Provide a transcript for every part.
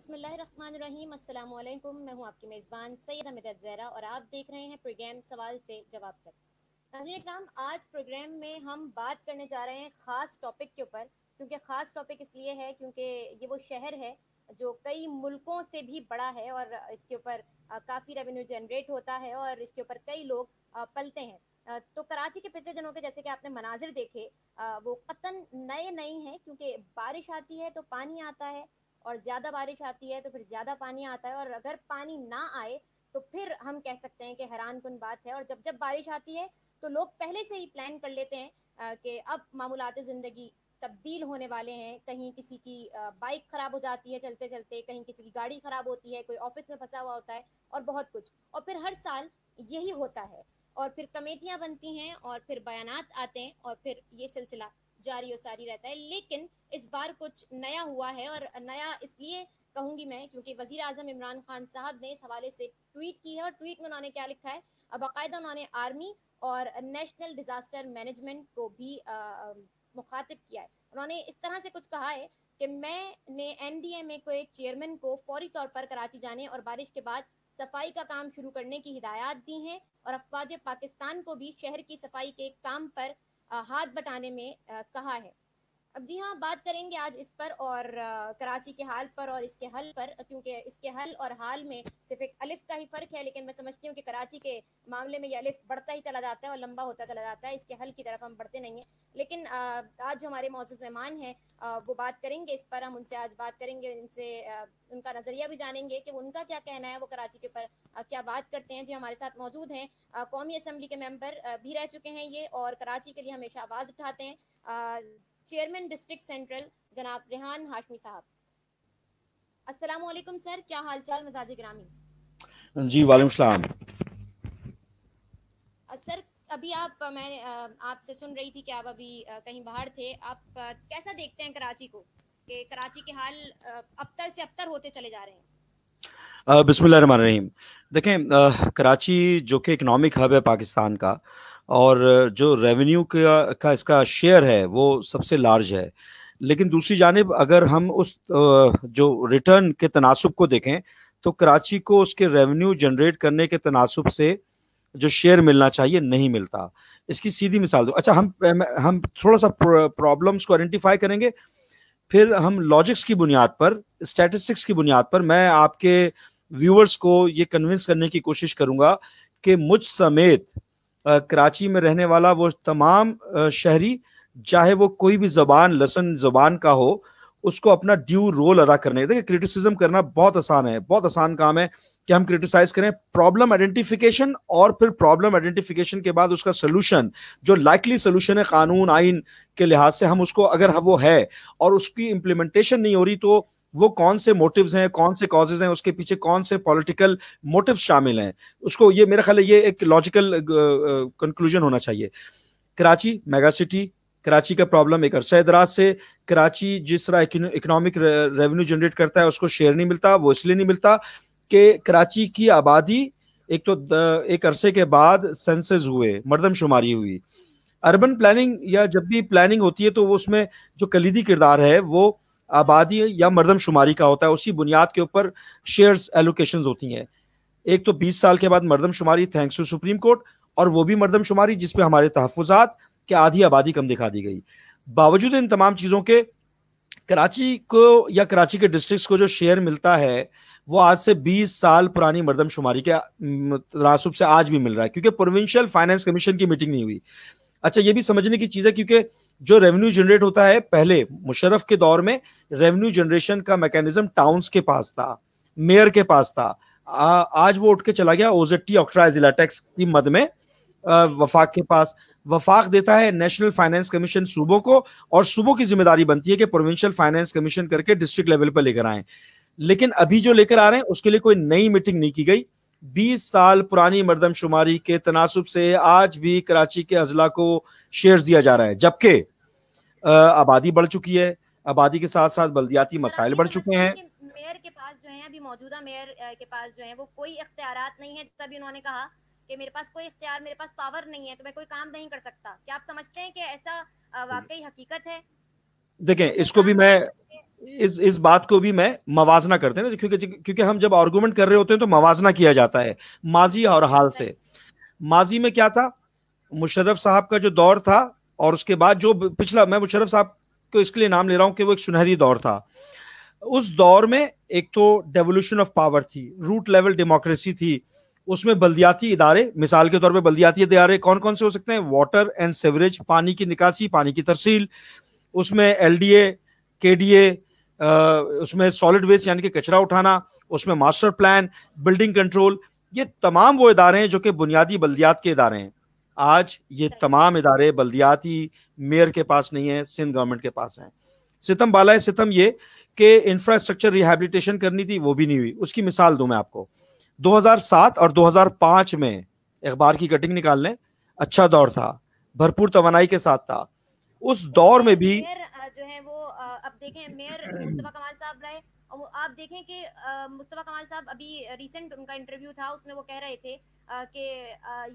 بسم اللہ الرحمن الرحیم. السلام علیکم. میں ہوں آپ کی میزبان سید امجد زہرا اور آپ دیکھ رہے ہیں پروگرام سوال سے جواب تک. ناظرین اکرام، آج پروگرام میں ہم بات کرنے جا رہے ہیں خاص ٹاپک کے اوپر. کیونکہ خاص ٹاپک اس لیے ہے کیونکہ یہ وہ شہر ہے جو کئی ملکوں سے بھی بڑا ہے اور اس کے اوپر کافی ریونیو جنریٹ ہوتا ہے اور اس کے اوپر کئی لوگ پلتے ہیں. تو کراچی کے پچھلے دنوں کے جیسے کہ آپ نے مناظر دیکھے وہ قطن نئے نہیں ہیں، کیونکہ بارش آتی ہے تو پانی آتا ہے اور زیادہ بارش آتی ہے تو پھر زیادہ پانی آتا ہے، اور اگر پانی نہ آئے تو پھر ہم کہہ سکتے ہیں کہ حیران کن بات ہے. اور جب بارش آتی ہے تو لوگ پہلے سے ہی پلان کر لیتے ہیں کہ اب معمولات زندگی تبدیل ہونے والے ہیں. کہیں کسی کی بائک خراب ہو جاتی ہے چلتے چلتے، کہیں کسی کی گاڑی خراب ہوتی ہے، کوئی آفس میں پھنسا ہوا ہوتا ہے اور بہت کچھ. اور پھر ہر سال یہی ہوتا ہے اور پھر کمیٹیاں بنتی ہیں اور پھر بیانات آتے ہیں اور پھر یہ سلسلہ جاری و ساری رہتا ہے. لیکن اس بار کچھ نیا ہوا ہے، اور نیا اس لیے کہوں گی میں کیونکہ وزیر اعظم عمران خان صاحب نے اس حوالے سے ٹویٹ کی ہے. اور ٹویٹ میں انہوں نے کیا لکھا ہے، باقاعدہ انہوں نے آرمی اور نیشنل ڈیزاسٹر مینجمنٹ کو بھی مخاطب کیا ہے. انہوں نے اس طرح سے کچھ کہا ہے کہ میں نے این ڈی ایم اے کو ایک چیئرمین کو فوری طور پر کراچی جانے اور بارش کے بعد صفائی کا کام شروع کرنے کی ہدایات دی ہیں، اور افواج پاکستان کو بھی شہر کی صفائی کے کام پر ہاتھ بٹانے میں کہا ہے. اب جی ہاں، بات کریں گے آج اس پر اور کراچی کے حال پر اور اس کے حل پر، کیونکہ اس کے حل اور حال میں صرف ایک الف کا ہی فرق ہے. لیکن میں سمجھتی ہوں کہ کراچی کے معاملے میں یہ الف بڑھتا ہی چلا جاتا ہے اور لمبا ہوتا چلا جاتا ہے، اس کے حل کی طرف ہم بڑھتے نہیں ہیں. لیکن آج جو ہمارے معزز مہمان ہیں وہ بات کریں گے اس پر. ہم ان سے آج بات کریں گے، ان سے ان کا نظریہ بھی جانیں گے کہ ان کا کیا کہنا ہے، وہ کراچی کے اوپر کیا بات کرتے ہیں. جی ہمارے ساتھ موجود ہیں قومی اسمبلی کے ممبر بھی رہ چکے ہیں یہ، اور کراچی کے لیے ہمیشہ آواز اٹھاتے ہیں، چیئرمین ڈسٹرکٹ سینٹرل جناب ریحان ہاشمی صاحب. السلام علیکم سر، کیا حال چال مزاج گرامی؟ جی وعلیکم السلام. سر ابھی میں آپ سے سن رہی تھی کہ آپ ابھی کہیں باہر تھے. آپ کیسا دیکھتے ہیں کراچی کو، کہ کراچی کے حال ابتر سے ابتر ہوتے چلے جا رہے ہیں؟ بسم اللہ الرحمن الرحیم. دیکھیں، کراچی جو کہ اکنامک ہب ہے پاکستان کا، اور جو ریونیو کا اس کا شیئر ہے وہ سب سے لارج ہے. لیکن دوسری جانب اگر ہم اس جو ریٹرن کے تناسب کو دیکھیں تو کراچی کو اس کے ریونیو جنریٹ کرنے کے تناسب سے جو شیئر ملنا چاہیے نہیں ملتا. اس کی سیدھی مثال دو. اچھا، ہم تھوڑا سا پرابلمس کو آئیڈینٹیفائی کریں گے، پھر ہم لاجکس کی بنیاد پر، اسٹیٹسٹکس کی بنیاد پر میں آپ کے ویورز کو یہ کنونس کرنے کی کوشش کروں گا کہ مجھ سمیت کراچی میں رہنے والا وہ تمام شہری، چاہے وہ کوئی بھی زبان لسن زبان کا ہو، اس کو اپنا ڈیو رول ادا کرنے. دیکھیں، کرٹیسزم کرنا بہت آسان ہے، بہت آسان کام ہے کہ ہم کرٹیسائز کریں. پرابلم آئیڈینٹیفیکیشن اور پھر پرابلم آئیڈینٹیفیکیشن کے بعد اس کا سلوشن، جو لائکلی سلوشن ہے قانون آئین کے لحاظ سے، ہم اس کو اگر وہ ہے اور اس کی امپلیمنٹیشن نہیں ہو رہی تو وہ کون سے موٹیوز ہیں، کون سے کازز ہیں، اس کے پیچھے کون سے پولیٹیکل موٹیوز شامل ہیں، اس کو یہ میرا خیال ہے یہ ایک لاجیکل کنکلوژن ہونا چاہیے. کراچی میگا سٹی، کراچی کا پرابلم ایک عرصہ دراز سے، کراچی جس طرح اکنامک ریونیو جنریٹ کرتا ہے اس کو شیئر نہیں ملتا. وہ اس لیے نہیں ملتا کہ کراچی کی آبادی ایک عرصے کے بعد سینسز ہوئے، مردم شماری ہوئی. اربن پلاننگ یا جب بھی پلاننگ ہوتی ہے تو وہ اس میں جو کلیدی کردار ہے وہ آبادی یا مردم شماری کا ہوتا ہے. اسی بنیاد کے اوپر شیئرز ایلوکیشنز ہوتی ہیں. ایک تو 20 سال کے بعد مردم شماری تھینکس ٹو سپریم کورٹ، اور وہ بھی مردم شماری جس پہ ہمارے تحفظات کہ آدھی آبادی کم دکھا دی گئی. باوجود ان تمام چیزوں کے کراچی کو یا کراچی کے ڈسٹرکٹس کو جو شیئر ملتا ہے وہ آج سے 20 سال پرانی مردم شماری کے تناسب سے آج بھی مل رہا ہے، کیونکہ پروونشل فائنانس کمیشن کی میٹنگ نہیں ہوئی. اچھا، یہ بھی سمجھنے کی چیز ہے کیونکہ جو ریونیو جنریٹ ہوتا ہے، پہلے مشرف کے دور میں ریونیو جنریشن کا میکانزم ٹاؤنز کے پاس تھا، میئر کے پاس تھا. آج وہ اٹھ کے چلا گیا اوزٹی آکٹرائز ضلع ٹیکس کی مد میں وفاق کے پاس. وفاق دیتا ہے نیشنل فائنانس کمیشن صوبوں کو، اور صوبوں کی ذمہ داری بنتی ہے کہ پروونشل فائنانس کمیشن کر کے ڈسٹرکٹ لیول پر لے کر آئیں. لیکن ابھی جو لے کر آ رہے ہیں اس کے لیے کوئی نئی میٹنگ نہیں کی گئی. 20 سال پرانی مردم شماری کے تناسب سے آج بھی کراچی کے اضلاع کو شیئرز دیا جا رہا ہے، جبکہ آبادی بڑھ چکی ہے، آبادی کے ساتھ ساتھ بلدیاتی مسائل بڑھ چکے ہیں. میئر کے پاس جو ہیں، ابھی موجودہ میئر کے پاس جو ہیں وہ کوئی اختیارات نہیں ہے. تبھی انہوں نے کہا کہ میرے پاس کوئی اختیار، میرے پاس پاور نہیں ہے تو میں کوئی کام نہیں کر سکتا. کیا آپ سمجھتے ہیں کہ ایسا واقعی حقیقت ہے؟ دیکھیں، اس کو بھی میں اس بات کو بھی میں موازنہ کرتے ہیں نا، کیونکہ ہم جب آرگومنٹ کر رہے ہوتے ہیں تو موازنہ کیا جاتا ہے ماضی اور حال سے. ماضی میں کیا تھا؟ مشرف صاحب کا جو دور تھا، اور اس کے بعد جو پچھلا، میں مشرف صاحب کو اس کے لیے نام لے رہا ہوں کہ وہ ایک سنہری دور تھا. اس دور میں ایک تو ڈیولوشن آف پاور تھی، روٹ لیول ڈیموکریسی تھی، اس میں بلدیاتی ادارے، مثال کے طور پہ بلدیاتی ادارے کون کون سے ہو سکتے ہیں؟ واٹر اینڈ سیوریج، پانی کی نکاسی، پانی کی ترسیل، اس میں ایل ڈی اے، کے ڈی اے، اس میں سالڈ ویسٹ یعنی کہ کچرا اٹھانا، اس میں ماسٹر پلان، بلڈنگ کنٹرول. یہ تمام وہ ادارے ہیں جو کہ بنیادی بلدیات کے ادارے ہیں. آج یہ تمام ادارے بلدیاتی میئر کے پاس نہیں ہیں، سندھ گورنمنٹ کے پاس ہیں. ستم بالائے ستم یہ کہ انفراسٹرکچر ریہیبلیٹیشن کرنی تھی، وہ بھی نہیں ہوئی. اس کی مثال دوں میں آپ کو، 2007 اور 2005 میں اخبار کی کٹنگ نکال لیں، اچھا دور تھا، بھرپور توانائی کے ساتھ تھا. اس دور میں بھی جو ہے وہ اب دیکھیں میئر مصطفیٰ کمال صاحب رہے، اور آپ دیکھیں کہ مصطفیٰ کمال صاحب ابھی ریسنٹ ان کا انٹرویو تھا، اس میں وہ کہہ رہے تھے کہ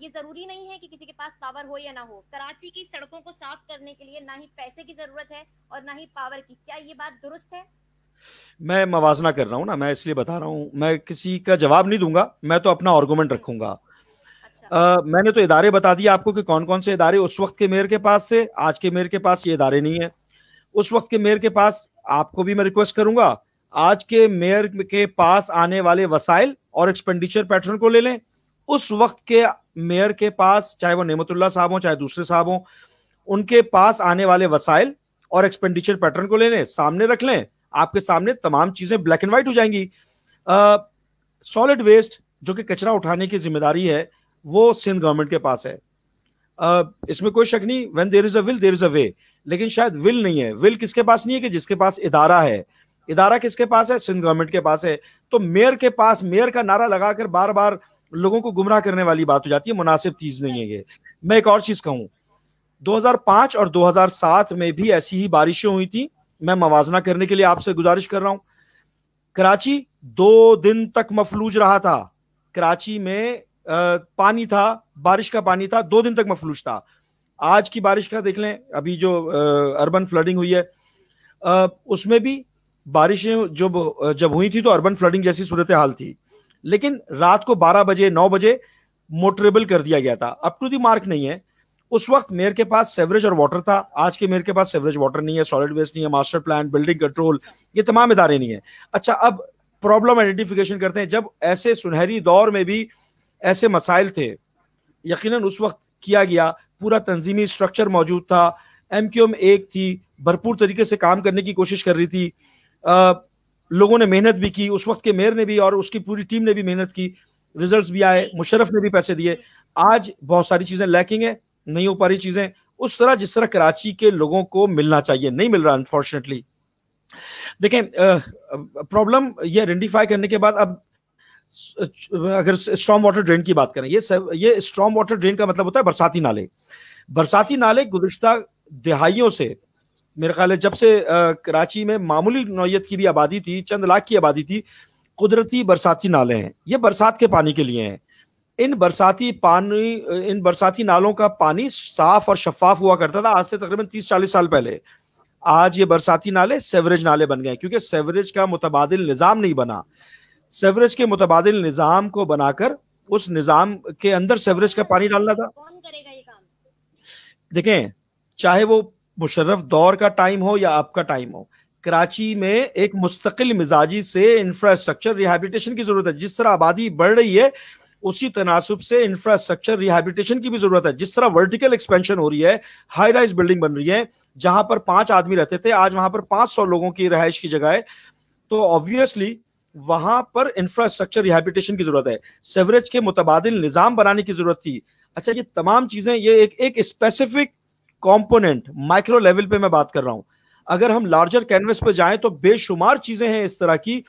یہ ضروری نہیں ہے کہ کسی کے پاس پاور ہو یا نہ ہو، کراچی کی سڑکوں کو صاف کرنے کے لیے نہ ہی پیسے کی ضرورت ہے اور نہ ہی پاور کی. کیا یہ بات درست ہے؟ میں موازنہ کر رہا ہوں نا، میں اس لیے بتا رہا ہوں، میں کسی کا جواب نہیں دوں گا، میں تو اپنا آرگومنٹ رکھوں گا. میں نے تو ادارے بتا دیا آپ کو کہ کون کون سے ادارے اس وقت کے میئر کے پاس تھے، آج کے میئر کے پاس یہ ادارے نہیں ہیں. اس وقت کے میئر کے پاس، آپ کو بھی میں ریکویسٹ کروں گا، آج کے میئر کے پاس آنے والے وسائل اور ایکسپینڈیچر پیٹرن کو لے لیں. اس وقت کے میئر کے پاس، چاہے وہ نعمت اللہ صاحب ہوں چاہے دوسرے صاحب ہوں، ان کے پاس آنے والے وسائل اور ایکسپینڈیچر پیٹرن کو لے لیں، سامنے رکھ لیں، آپ کے سامنے تمام چیزیں بلیک اینڈ وائٹ ہو جائیں گی. سالڈ ویسٹ جو کہ کچرا اٹھانے کی ذمہ داری ہے، وہ سندھ گورنمنٹ کے پاس ہے، اس میں کوئی شک نہیں. when there is a will there is a way. لیکن شاید ول نہیں ہے. ول کس کے پاس نہیں ہے؟ کہ جس کے پاس ادارہ ہے. ادارہ کس کے پاس ہے؟ سندھ گورنمنٹ کے پاس ہے. تو میئر کے پاس میئر کا نعرہ لگا کر بار بار لوگوں کو گمراہ کرنے والی بات ہو جاتی ہے، مناسب چیز نہیں ہے یہ. میں ایک اور چیز کہوں، 2005 اور 2007 میں بھی ایسی ہی بارشیں ہوئی تھی. میں موازنہ کرنے کے لیے آپ سے گزارش کر رہا ہوں. کراچی 2 دن تک مفلوج رہا تھا. کراچی میں پانی تھا، بارش کا پانی تھا، 2 دن تک مفلوج تھا. آج کی بارش کا دیکھ لیں، ابھی جو اربن فلڈنگ ہوئی ہے، اس میں بھی بارشیں جب ہوئی تھی تو اربن فلڈنگ جیسی صورتحال تھی، لیکن رات کو 12 بجے 9 بجے موٹریبل کر دیا گیا تھا. اپ ٹو دی مارک نہیں ہے. اس وقت میئر کے پاس سیوریج اور واٹر تھا، آج کے میئر کے پاس سیوریج واٹر نہیں ہے، سالڈ ویسٹ نہیں ہے، ماسٹر پلان، بلڈنگ کنٹرول، یہ تمام ادارے نہیں ہیں. اچھا، اب پرابلم آئیڈینٹیفیکیشن کرتے ہیں. جب ایسے سنہری دور میں بھی ایسے مسائل تھے، یقیناً اس وقت کیا گیا، پورا تنظیمی سٹرکچر موجود تھا، ایم کیو ایم ایک تھی، بھرپور طریقے سے کام کرنے کی کوشش کر رہی تھی، لوگوں نے محنت بھی کی، اس وقت کے میئر نے بھی اور اس کی پوری ٹیم نے بھی محنت کی، ریزلٹس بھی آئے، مشرف نے بھی پیسے دیے. آج بہت ساری چیزیں لیکنگ ہیں، نہیں ہو پا رہی چیزیں اس طرح جس طرح کراچی کے لوگوں کو ملنا چاہیے، نہیں مل رہا انفارچونیٹلی. دیکھیں، پرابلم یہ آئیڈینٹیفائی کرنے کے بعد، اب اگر اسٹارم واٹر ڈرین کی بات کریں، یہ اسٹارم واٹر ڈرین کا مطلب ہوتا ہے برساتی نالے. برساتی نالے گزشتہ دہائیوں سے، میرے خیال ہے جب سے کراچی میں معمولی نوعیت کی بھی آبادی تھی، چند لاکھ کی آبادی تھی، قدرتی برساتی نالے ہیں. یہ برسات کے پانی کے لیے ہیں. ان برساتی نالوں کا پانی صاف اور شفاف ہوا کرتا تھا آج سے تقریباً 30-40 سال پہلے. آج یہ برساتی نالے سیوریج نالے بن گئے، کیونکہ سیوریج کا متبادل نظام نہیں بنا. سیوریج کے متبادل نظام کو بنا کر اس نظام کے اندر سیوریج کا پانی ڈالنا تھا. کون کرے گا یہ کام؟ دیکھیں، چاہے وہ مشرف دور کا ٹائم ہو یا آپ کا ٹائم ہو، کراچی میں ایک مستقل مزاجی سے انفراسٹرکچر ریہیبلیٹیشن کی ضرورت ہے. جس طرح آبادی بڑھ رہی ہے اسی تناسب سے انفراسٹرکچر ریہیبلیٹیشن کی بھی ضرورت ہے. جس طرح ورٹیکل ایکسپینشن ہو رہی ہے، ہائی رائز بلڈنگ بن رہی ہے، جہاں پر 5 آدمی رہتے تھے آج وہاں پر 500 لوگوں کی رہائش کی جگہ ہے، تو آبویسلی وہاں پر انفراسٹرکچر ریہیبلیٹیشن کی ضرورت ہے. سیوریج کے متبادل نظام بنانے کی ضرورت تھی. اچھا، یہ تمام چیزیں، یہ ایک اسپیسیفک کمپوننٹ مائکرو لیول پہ میں بات کر رہا ہوں. اگر ہم لارجر کینوس پہ جائیں تو بے شمار چیزیں ہیں اس طرح کی.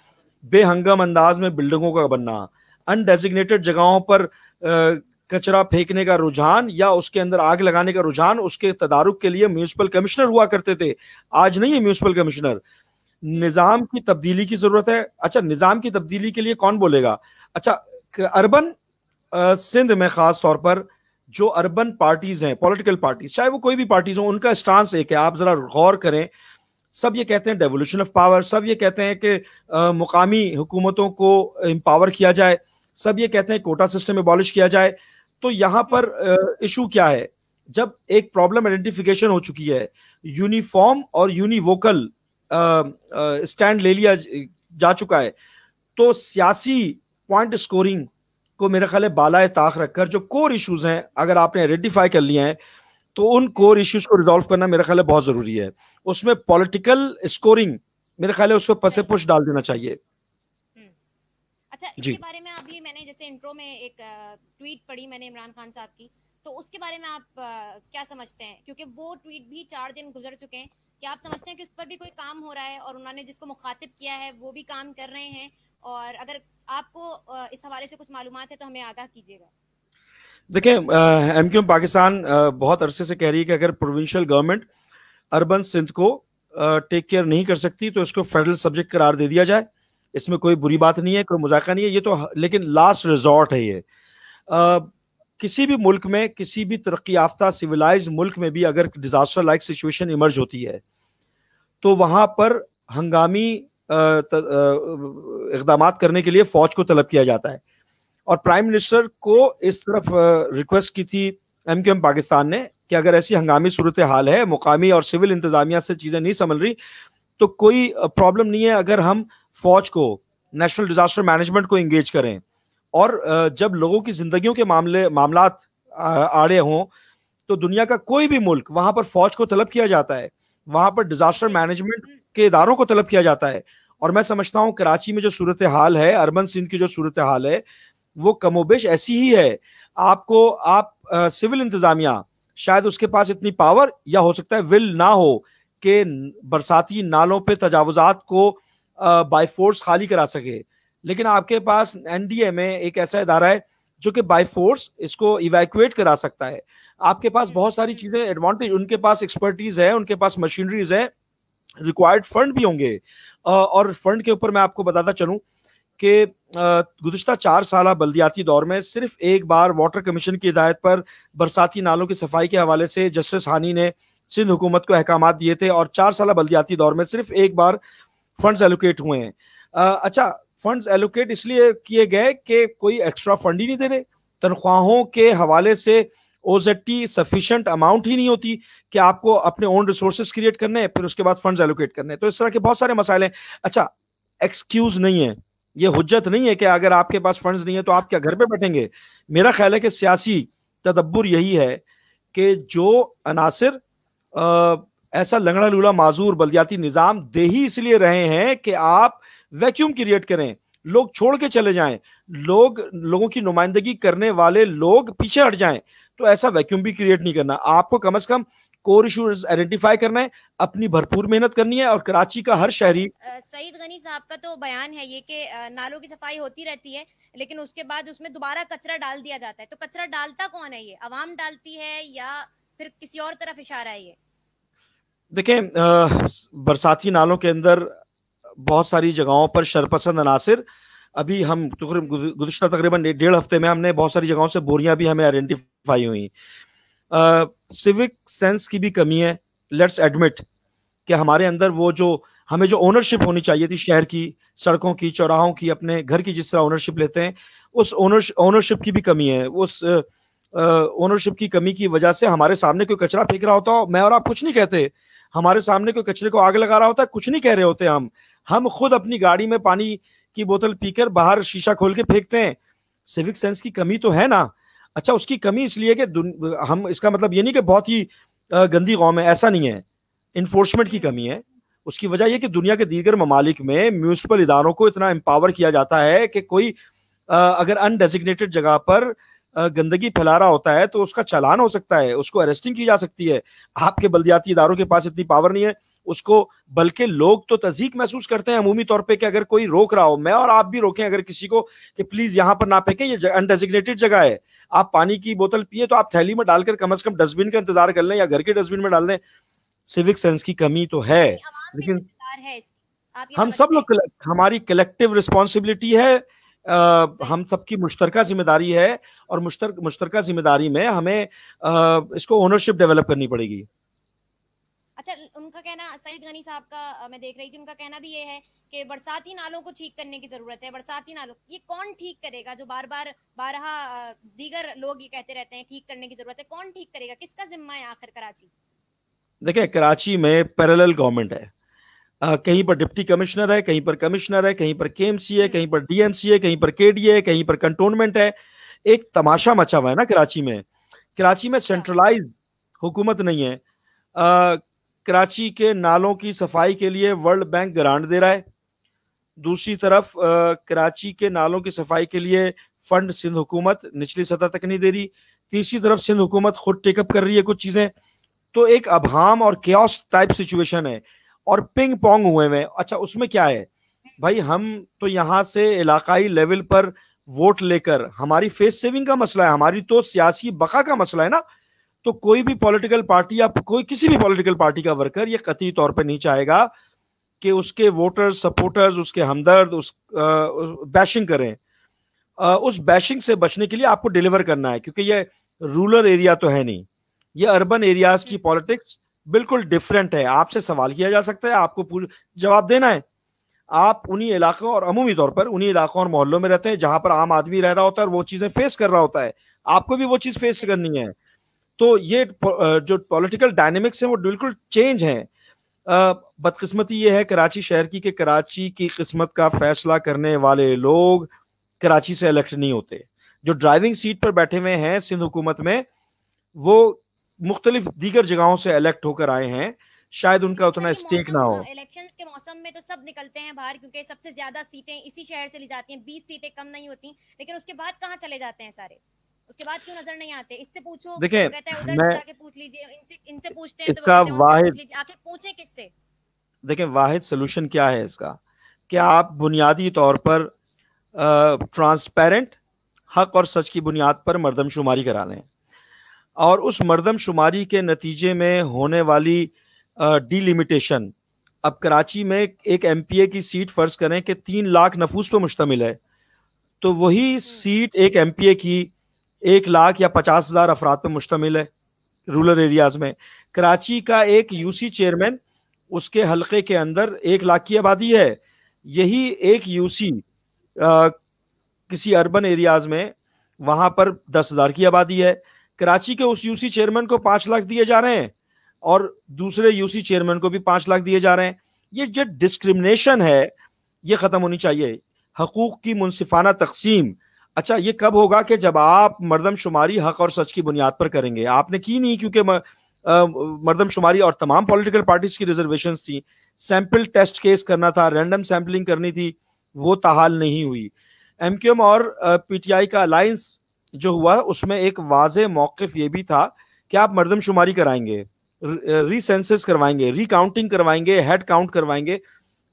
بے ہنگم انداز میں بلڈنگوں کا بننا، انڈیزگنیٹڈ جگہوں پر کچرا پھینکنے کا رجحان یا اس کے اندر آگ لگانے کا رجحان، اس کے تدارک کے لیے میونسپل کمشنر ہوا کرتے تھے، آج نہیں ہے میونسپل کمشنر. نظام کی تبدیلی کی ضرورت ہے. اچھا، نظام کی تبدیلی کے لیے کون بولے گا؟ اچھا، اربن سندھ میں خاص طور پر جو اربن پارٹیز ہیں، پولیٹیکل پارٹیز، چاہے وہ کوئی بھی پارٹیز ہوں، ان کا اسٹانس ایک ہے. آپ ذرا غور کریں، سب یہ کہتے ہیں ڈیولیوشن آف پاور, سب یہ کہتے ہیں کہ مقامی حکومتوں کو امپاور کیا جائے, سب یہ کہتے ہیں کوٹا سسٹم ابالش کیا جائے. تو یہاں پر ایشو کیا ہے؟ جب ایک پرابلم آئیڈینٹیفیکیشن ہو چکی ہے, یونیفارم اور یونیووکل اسٹینڈ لے لیا جا چکا ہے, تو سیاسی پوائنٹ اسکورنگ کو میرے خیال ہے بالائے طاق رکھ کر جو کور ایشوز ہیں اگر آپ نے آئیڈینٹیفائی کر لیے ہیں تو ان کور ایشوز کو ریزالو کرنا میرے خیال ہے بہت ضروری ہے. اس میں پولیٹیکل اسکورنگ میرے خیال ہے اس کو پسے پش ڈال دینا چاہیے. اچھا, اس کے بارے میں ابھی میں نے جیسے انٹرو میں ایک ٹویٹ پڑھی میں نے عمران خان صاحب کی, تو اس کے بارے میں آپ کیا سمجھتے ہیں؟ کیونکہ وہ ٹویٹ بھی 4 دن گزر چکے ہیں, کیا آپ سمجھتے ہیں کہ اس پر بھی کوئی کام ہو رہا ہے اور انہوں نے جس کو مخاطب کیا ہے وہ بھی کام کر رہے ہیں؟ اور اگر آپ کو اس حوالے سے کچھ معلومات ہے تو ہمیں آگاہ کیجیے گا. دیکھیں, ایم کیو ایم پاکستان بہت عرصے سے کہہ رہی ہے کہ اگر پروونشل گورنمنٹ اربن سندھ کو ٹیک کیئر نہیں کر سکتی تو اس کو فیڈرل سبجیکٹ قرار دے دیا جائے. اس میں کوئی بری بات نہیں ہے, کوئی مذاکرہ نہیں ہے, یہ تو لیکن لاسٹ ریزورٹ ہے. یہ کسی بھی ملک میں, کسی بھی ترقی یافتہ سویلائز ملک میں بھی اگر ڈیزاسٹر لائک سچویشن ایمرج ہوتی ہے تو وہاں پر ہنگامی اقدامات کرنے کے لیے فوج کو طلب کیا جاتا ہے. اور پرائم منسٹر کو اس طرف ریکویسٹ کی تھی ایم کیو ایم پاکستان نے کہ اگر ایسی ہنگامی صورتحال ہے, مقامی اور سول انتظامیہ سے چیزیں نہیں سنبھل رہی, تو کوئی پرابلم نہیں ہے اگر ہم فوج کو, نیشنل ڈیزاسٹر مینجمنٹ کو انگیج کریں. اور جب لوگوں کی زندگیوں کے معاملات آڑے ہوں تو دنیا کا کوئی بھی ملک وہاں پر فوج کو طلب کیا جاتا ہے, وہاں پر ڈیزاسٹر مینجمنٹ کے اداروں کو طلب کیا جاتا ہے. اور میں سمجھتا ہوں کراچی میں جو صورتحال ہے, اربن سندھ کی جو صورتحال ہے, وہ کم و بیش ایسی ہی ہے. آپ سول انتظامیہ شاید اس کے پاس اتنی پاور یا ہو سکتا ہے ول نہ ہو کہ برساتی نالوں پہ تجاوزات کو بائی فورس خالی کرا سکے, لیکن آپ کے پاس این ڈی اے میں ایک ایسا ادارہ ہے جو کہ بائی فورس اس کو ایویکویٹ کرا سکتا ہے. آپ کے پاس بہت ساری چیزیں ایڈوانٹیج, ان کے پاس ایکسپرٹیز ہے, ان کے پاس مشینریز ہے, ریکوائرڈ فنڈ بھی ہوں گے. اور فنڈ کے اوپر میں آپ کو بتاتا چلوں کہ گزشتہ 4 سالہ بلدیاتی دور میں صرف ایک بار واٹر کمیشن کی ہدایت پر برساتی نالوں کی صفائی کے حوالے سے جسٹس ہانی نے سندھ حکومت کو احکامات دیے تھے, اور 4 سالہ بلدیاتی دور میں صرف ایک بار فنڈز ایلوکیٹ ہوئے ہیں. اچھا, فنڈز ایلوکیٹ اس لیے کیے گئے کہ کوئی ایکسٹرا فنڈ ہی نہیں دے رہے, تنخواہوں کے حوالے سے او زیڈ ٹی سفیشینٹ اماؤنٹ ہی نہیں ہوتی کہ آپ کو اپنے اون ریسورسز کریٹ کرنے ہیں پھر اس کے بعد فنڈز ایلوکیٹ کرنے. تو اس طرح کے بہت سارے مسائل ہیں. اچھا, ایکسکیوز نہیں ہے, یہ حجت نہیں ہے کہ اگر آپ کے پاس فنڈز نہیں ہے تو آپ کیا گھر پہ بیٹھیں گے. میرا خیال ہے کہ سیاسی تدبر یہی ہے کہ جو عناصر ایسا لنگڑا لولا معذور بلدیاتی نظام دے ہی اس لیے رہے ہیں کہ آپ ویکیوم کریٹ کریں, لوگ چھوڑ کے چلے جائیں, لوگوں کی نمائندگی کرنے والے لوگ پیچھے ہٹ جائیں, تو ایسا ویکیوم بھی کریٹ نہیں کرنا. آپ کو کم از کم کور ایشوز آئیڈینٹیفائی کرنا ہے, اپنی بھرپور محنت کرنی ہے. اور کراچی کا ہر شہری, سعید غنی صاحب کا تو بیان ہے یہ کہ نالوں کی صفائی ہوتی رہتی ہے لیکن اس کے بعد اس میں دوبارہ کچرا ڈال دیا جاتا ہے. تو کچرا ڈالتا کون ہے؟ یہ عوام ڈالتی ہے یا پھر کسی اور طرف اشارہ ہے؟ یہ دیکھیں, برساتی نالوں کے اندر بہت ساری جگہوں پر شرپسند عناصر, ابھی ہم گزشتہ تقریباً 1.5 ہفتے میں ہم نے بہت ساری جگہوں سے بوریاں بھی ہمیں آئیڈینٹیفائی ہوئی. سیوک سینس کی بھی کمی ہے. لیٹس ایڈمٹ کہ ہمارے اندر وہ جو ہمیں جو اونرشپ ہونی چاہیے تھی شہر کی, سڑکوں کی, چوراہوں کی, اپنے گھر کی جس طرح اونرشپ لیتے ہیں, اس اونرشپ کی بھی کمی ہے. اس اونرشپ کی کمی کی وجہ سے ہمارے سامنے کوئی کچرا پھینک رہا ہوتا ہو, میں اور آپ کچھ نہیں کہتے. ہمارے سامنے کوئی کچرے کو آگ لگا رہا ہوتا ہے, کچھ نہیں کہہ رہے ہوتے. ہم خود اپنی گاڑی میں پانی کی بوتل پی کر باہر شیشہ کھول کے پھینکتے ہیں. سیوک سینس کی کمی تو ہے نا. اچھا, اس کی کمی اس لیے کہ ہم, اس کا مطلب یہ نہیں کہ بہت ہی گندی قوم ہے, ایسا نہیں ہے. انفورسمنٹ کی کمی ہے. اس کی وجہ یہ کہ دنیا کے دیگر ممالک میں میونسپل اداروں کو اتنا امپاور کیا جاتا ہے کہ کوئی اگر انڈیزگنیٹڈ جگہ پر گندگی پھیلا رہا ہوتا ہے تو اس کا چالان ہو سکتا ہے, اس کو اریسٹنگ کی جا سکتی ہے. آپ کے بلدیاتی اداروں کے پاس اتنی پاور نہیں ہے اس کو, بلکہ لوگ تو تذیق محسوس کرتے ہیں عمومی طور پہ کہ اگر کوئی روک رہا ہو, میں اور آپ بھی روکیں اگر کسی کو کہ پلیز یہاں پر نہ پھینکیں, یہ انڈیزگنیٹڈ جگہ ہے. آپ پانی کی بوتل پیے تو آپ تھیلی میں ڈال کر کم از کم ڈسٹ بن کا انتظار کر لیں یا گھر کے ڈسٹ بن میں ڈال دیں. سیوک سینس کی کمی تو ہے, لیکن ہم سب لوگ, ہماری کلیکٹیو رسپانسبلٹی ہے, ہم سب کی مشترکہ ذمہ داری ہے, اور مشترکہ ذمہ داری میں ہمیں اس کو اونرشپ ڈیولپ کرنی پڑے گی. اچھا, ان کا کہنا, سعید غنی صاحب کا میں دیکھ رہی تھی, ان کا کہنا بھی یہ ہے کہ برساتی نالوں کو ٹھیک کرنے کی ضرورت ہے. برساتی نالوں یہ کون ٹھیک کرے گا؟ جو بارہا دیگر لوگ یہ کہتے رہتے ہیں ٹھیک کرنے کی ضرورت ہے, کون ٹھیک کرے گا؟ کس کا ذمہ ہے آخر کراچی؟ دیکھیں کراچی میں پیرالل گورنمنٹ ہے, کہیں پر ڈپٹی کمشنر ہے, کہیں پر کمشنر ہے, کہیں پر کے ایم سی ہے, کہیں پر ڈی ایم سی ہے, کہیں پر کے ڈی ہے, کہیں پر کنٹونمنٹ ہے. ایک تماشا مچا ہوا ہے نا کراچی میں. کراچی میں سینٹرلائز حکومت نہیں ہے. کراچی کے نالوں کی صفائی کے لیے ورلڈ بینک گرانٹ دے رہا ہے, دوسری طرف کراچی کے نالوں کی صفائی کے لیے فنڈ سندھ حکومت نچلی سطح تک نہیں دے رہی, تیسری طرف سندھ حکومت خود ٹیک اپ کر رہی ہے کچھ چیزیں. تو ایک ابہام اور کیوس ٹائپ سچویشن ہے اور پنگ پونگ ہوئے ہوئے. اچھا اس میں کیا ہے بھائی, ہم تو یہاں سے علاقائی لیول پر ووٹ لے کر, ہماری فیس سیونگ کا مسئلہ ہے, ہماری تو سیاسی بقا کا مسئلہ ہے نا. تو کوئی بھی پولیٹیکل پارٹی یا کوئی کسی بھی پولیٹیکل پارٹی کا ورکر یہ قطعی طور پہ نہیں چاہے گا کہ اس کے ووٹر سپورٹرز, اس کے ہمدرد بیشنگ کریں. اس بیشنگ سے بچنے کے لیے آپ کو ڈیلیور کرنا ہے, کیونکہ یہ رورل ایریا تو ہے نہیں, یہ اربن ایریاز کی پالیٹکس بالکل ڈیفرنٹ ہے. آپ سے سوال کیا جا سکتا ہے, آپ کو جواب دینا ہے. آپ انہی علاقوں اور عمومی طور پر انہی علاقوں اور محلوں میں رہتے ہیں جہاں پر عام آدمی رہ رہا ہوتا ہے اور وہ چیزیں فیس کر رہا ہوتا ہے. آپ کو بھی وہ چیز فیس کرنی ہے. تو یہ جو پولیٹیکل ڈائنامکس ہیں وہ بالکل چینج ہیں. بدقسمتی یہ ہے کراچی شہر کی کہ کراچی کی قسمت کا فیصلہ کرنے والے لوگ کراچی سے الیکٹ نہیں ہوتے. جو ڈرائیونگ سیٹ پر بیٹھے ہوئے ہیں سندھ حکومت میں وہ مختلف دیگر جگہوں سے الیکٹ ہو کر آئے ہیں, شاید ان کا اتنا اسٹیک نہ ہو. الیکشنز کے موسم میں تو سب نکلتے ہیں باہر, کیونکہ سب سے زیادہ سیٹیں اسی شہر سے لی جاتی ہیں, 20 سیٹیں کم نہیں ہوتی. لیکن اس کے بعد کہاں چلے جاتے ہیں سارے؟ اس کے بعد کیوں نظر نہیں آتے؟ اس سے پوچھو, دیکھیں کہتا ہے ادھر سے جا کے پوچھ لیجئے, ان سے پوچھتے ہیں اس تو وہ کا کہتے ہیں ان سے واحد, پوچھ لیجئے. آخر پوچھیں کس سے؟ دیکھیں واحد سلوشن کیا ہے اس کا, کہ آپ بنیادی طور پر ٹرانسپیرنٹ حق اور سچ کی بنیاد پر مردم شماری کرا لیں, اور اس مردم شماری کے نتیجے میں ہونے والی ڈی لیمیٹیشن. اب کراچی میں ایک ایم پی اے کی سیٹ فرض کریں کہ 3 لاکھ نفوس پہ مشتمل ہے, تو وہی سیٹ ایک ایم پی اے کی 1 لاکھ یا 50,000 افراد پہ مشتمل ہے رورل ایریاز میں. کراچی کا ایک یو سی چیئرمین, اس کے حلقے کے اندر 1 لاکھ کی آبادی ہے. یہی ایک یو سی کسی اربن ایریاز میں وہاں پر 10,000 کی آبادی ہے. کراچی کے اس یو سی چیئرمین کو 5 لاکھ دیے جا رہے ہیں اور دوسرے یو سی چیئرمین کو بھی 5 لاکھ دیے جا رہے ہیں. یہ جو ڈسکرمنیشن ہے یہ ختم ہونی چاہیے. حقوق کی منصفانہ تقسیم. اچھا یہ کب ہوگا؟ کہ جب آپ مردم شماری حق اور سچ کی بنیاد پر کریں گے. آپ نے کی نہیں, کیونکہ مردم شماری اور تمام پولیٹیکل پارٹیز کی ریزرویشنز تھی, سیمپل ٹیسٹ کیس کرنا تھا, رینڈم سیمپلنگ کرنی تھی, وہ تاحال نہیں ہوئی. ایم کیو ایم اور پی ٹی آئی کا الائنس جو ہوا اس میں ایک واضح موقف یہ بھی تھا کہ آپ مردم شماری کرائیں گے, ری سینسس کروائیں گے, ری کاؤنٹنگ کروائیں گے, ہیڈ کاؤنٹ کروائیں گے.